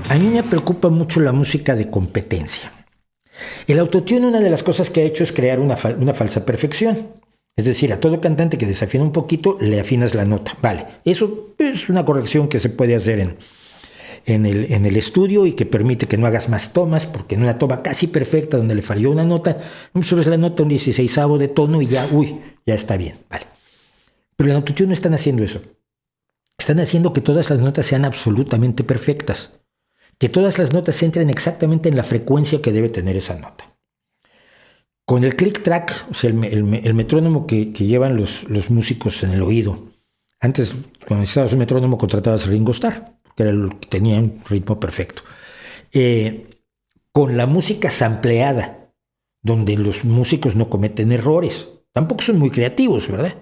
A mí me preocupa mucho la música de competencia. El autotune, una de las cosas que ha hecho es crear una falsa perfección. Es decir, a todo cantante que desafina un poquito, le afinas la nota. Vale, eso es una corrección que se puede hacer en el estudio y que permite que no hagas más tomas, porque en una toma casi perfecta donde le falló una nota, subes la nota un 16avo de tono y ya, ya está bien. Vale. Pero en el autotune no están haciendo eso. Están haciendo que todas las notas sean absolutamente perfectas. Que todas las notas entren exactamente en la frecuencia que debe tener esa nota. Con el click track, o sea, el metrónomo que llevan los músicos en el oído. Antes, cuando necesitabas un metrónomo, contratabas Ringo Starr, porque era el que tenía un ritmo perfecto. Con la música sampleada, donde los músicos no cometen errores. Tampoco son muy creativos, ¿verdad?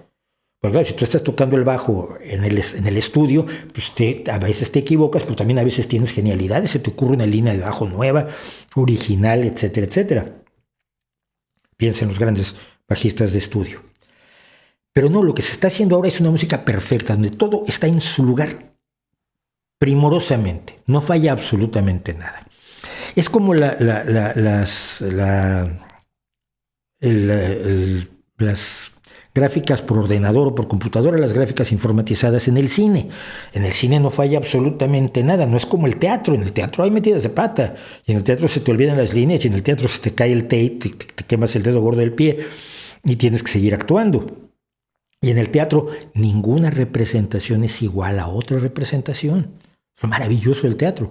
Porque claro, si tú estás tocando el bajo en el estudio, pues a veces te equivocas, pero también a veces tienes genialidades, se te ocurre una línea de bajo nueva, original, etcétera, etcétera. Piensa en los grandes bajistas de estudio. Pero no, lo que se está haciendo ahora es una música perfecta, donde todo está en su lugar primorosamente, no falla absolutamente nada. Es como las gráficas por ordenador o por computadora, las gráficas informatizadas en el cine. En el cine no falla absolutamente nada, no es como el teatro. En el teatro hay metidas de pata, y en el teatro se te olvidan las líneas, y en el teatro se te cae el tape, te quemas el dedo gordo del pie, y tienes que seguir actuando. Y en el teatro ninguna representación es igual a otra representación. Es lo maravilloso del teatro.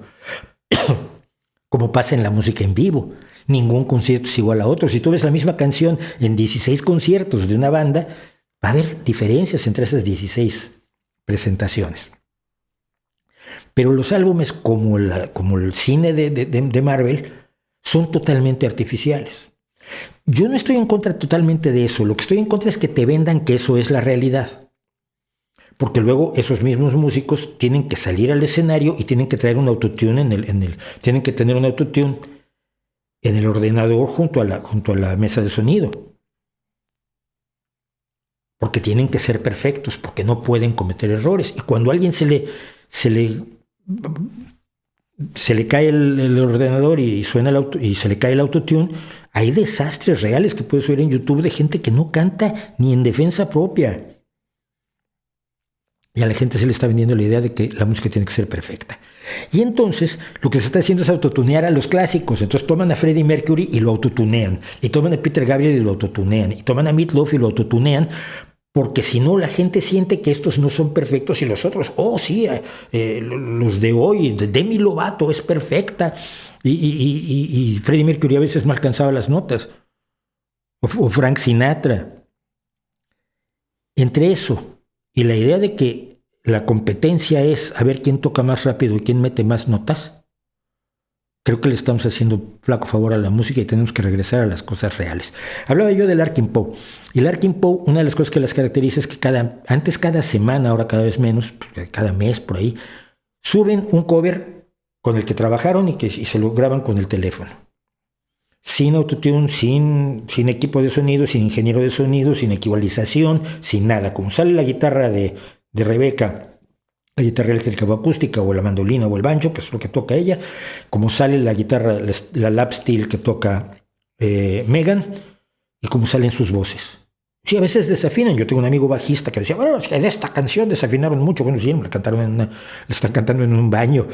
Como pasa en la música en vivo. Ningún concierto es igual a otro. Si tú ves la misma canción en 16 conciertos de una banda, va a haber diferencias entre esas 16 presentaciones. Pero los álbumes, como el cine de Marvel, son totalmente artificiales. Yo no estoy en contra totalmente de eso. Lo que estoy en contra es que te vendan que eso es la realidad. Porque luego esos mismos músicos tienen que salir al escenario y tienen que traer un autotune tienen que tener un autotune en el ordenador junto a la mesa de sonido. Porque tienen que ser perfectos, porque no pueden cometer errores. Y cuando a alguien se le cae el ordenador y suena y se le cae el autotune, hay desastres reales que puedes oír en YouTube de gente que no canta ni en defensa propia. Y a la gente se le está vendiendo la idea de que la música tiene que ser perfecta. Y entonces lo que se está haciendo es autotunear a los clásicos. Entonces toman a Freddie Mercury y lo autotunean. Y toman a Peter Gabriel y lo autotunean. Y toman a Meat Loaf y lo autotunean. Porque si no, la gente siente que estos no son perfectos y los otros, los de hoy, Demi Lovato es perfecta. Y Freddie Mercury a veces no alcanzaba las notas. O Frank Sinatra. Entre eso y la idea de que la competencia es a ver quién toca más rápido y quién mete más notas, creo que le estamos haciendo flaco favor a la música y tenemos que regresar a las cosas reales. Hablaba yo del Larkin Poe. Y el Larkin Poe, una de las cosas que las caracteriza es que antes cada semana, ahora cada vez menos, cada mes por ahí, suben un cover con el que trabajaron y se lo graban con el teléfono. Sin autotune, sin equipo de sonido, sin ingeniero de sonido, sin ecualización, sin nada. Como sale la guitarra de Rebeca, la guitarra eléctrica o acústica, o la mandolina o el banjo, que es lo que toca ella, como sale la guitarra, la lap steel que toca Megan, y como salen sus voces. Sí, a veces desafinan. Yo tengo un amigo bajista que decía, bueno, es que en esta canción desafinaron mucho. Bueno, sí, le están cantando en un baño.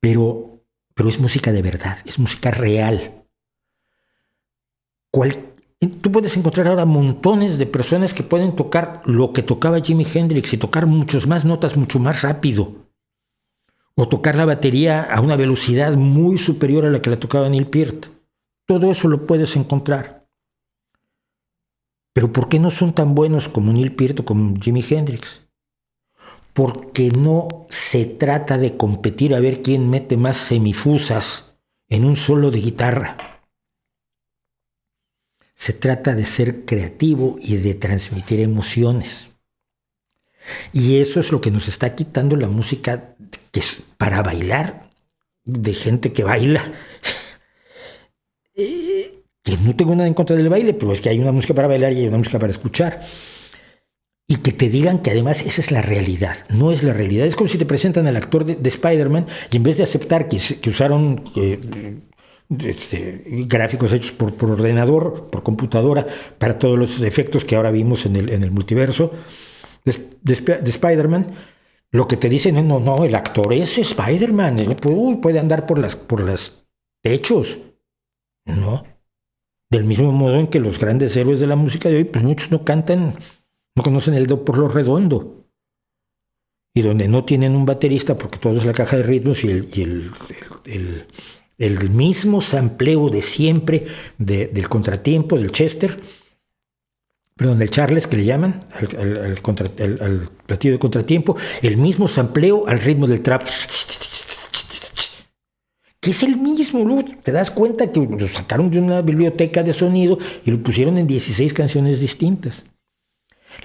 Pero es música de verdad, es música real. Tú puedes encontrar ahora montones de personas que pueden tocar lo que tocaba Jimi Hendrix y tocar muchas más notas mucho más rápido. O tocar la batería a una velocidad muy superior a la que la tocaba Neil Peart. Todo eso lo puedes encontrar. Pero ¿por qué no son tan buenos como Neil Peart o como Jimi Hendrix? Porque no se trata de competir a ver quién mete más semifusas en un solo de guitarra. Se trata de ser creativo y de transmitir emociones. Y eso es lo que nos está quitando la música que es para bailar, de gente que baila. Que no tengo nada en contra del baile, pero es que hay una música para bailar y hay una música para escuchar. y que te digan que además esa es la realidad. No es la realidad. Es como si te presentan al actor de Spider-Man y en vez de aceptar que usaron gráficos hechos por ordenador, por computadora, para todos los efectos que ahora vimos en el multiverso de Spider-Man, lo que te dicen es, no, el actor es Spider-Man, puede andar por las techos. No. Del mismo modo en que los grandes héroes de la música de hoy, pues muchos no cantan, no conocen el do por lo redondo. Y donde no tienen un baterista, porque todo es la caja de ritmos y el mismo sampleo de siempre del contratiempo, del Chester, perdón, del Charles, que le llaman, al platillo de contratiempo, el mismo sampleo al ritmo del trap, que es el mismo. Luego te das cuenta que lo sacaron de una biblioteca de sonido y lo pusieron en 16 canciones distintas.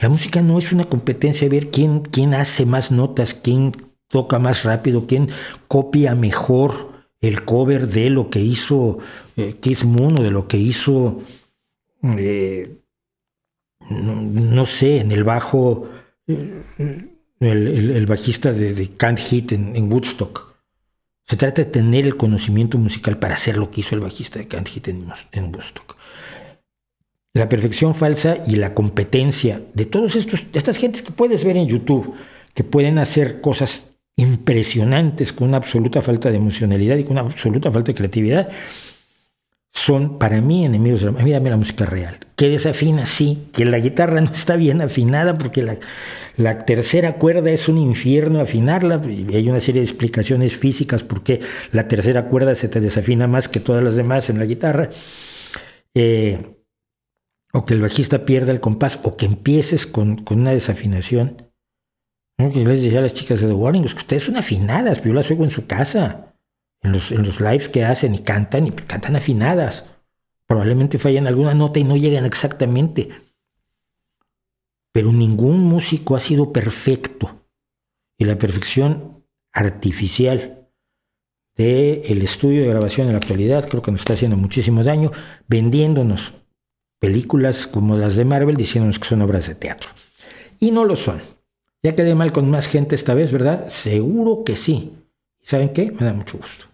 La música no es una competencia de ver quién hace más notas, quién toca más rápido, quién copia mejor el cover de lo que hizo Keith Moon o de lo que hizo, no sé, en el bajo, el bajista de Can't Hit en Woodstock. Se trata de tener el conocimiento musical para hacer lo que hizo el bajista de Can't Hit en Woodstock. La perfección falsa y la competencia de todas estas gentes que puedes ver en YouTube, que pueden hacer cosas impresionantes con una absoluta falta de emocionalidad y con una absoluta falta de creatividad, son para mí enemigos de a mí dame la música real. Que desafina, sí, que la guitarra no está bien afinada porque la tercera cuerda es un infierno afinarla, y hay una serie de explicaciones físicas por qué la tercera cuerda se te desafina más que todas las demás en la guitarra, o que el bajista pierda el compás, o que empieces con una desafinación. ¿No? Que les decía a las chicas de The Warning, que ustedes son afinadas, yo las oigo en su casa, en los lives que hacen y cantan afinadas. Probablemente fallan alguna nota y no llegan exactamente. Pero ningún músico ha sido perfecto. Y la perfección artificial del estudio de grabación en la actualidad creo que nos está haciendo muchísimo daño, vendiéndonos películas como las de Marvel, diciéndonos que son obras de teatro. Y no lo son. Ya quedé mal con más gente esta vez, ¿verdad? Seguro que sí. ¿Y saben qué? Me da mucho gusto.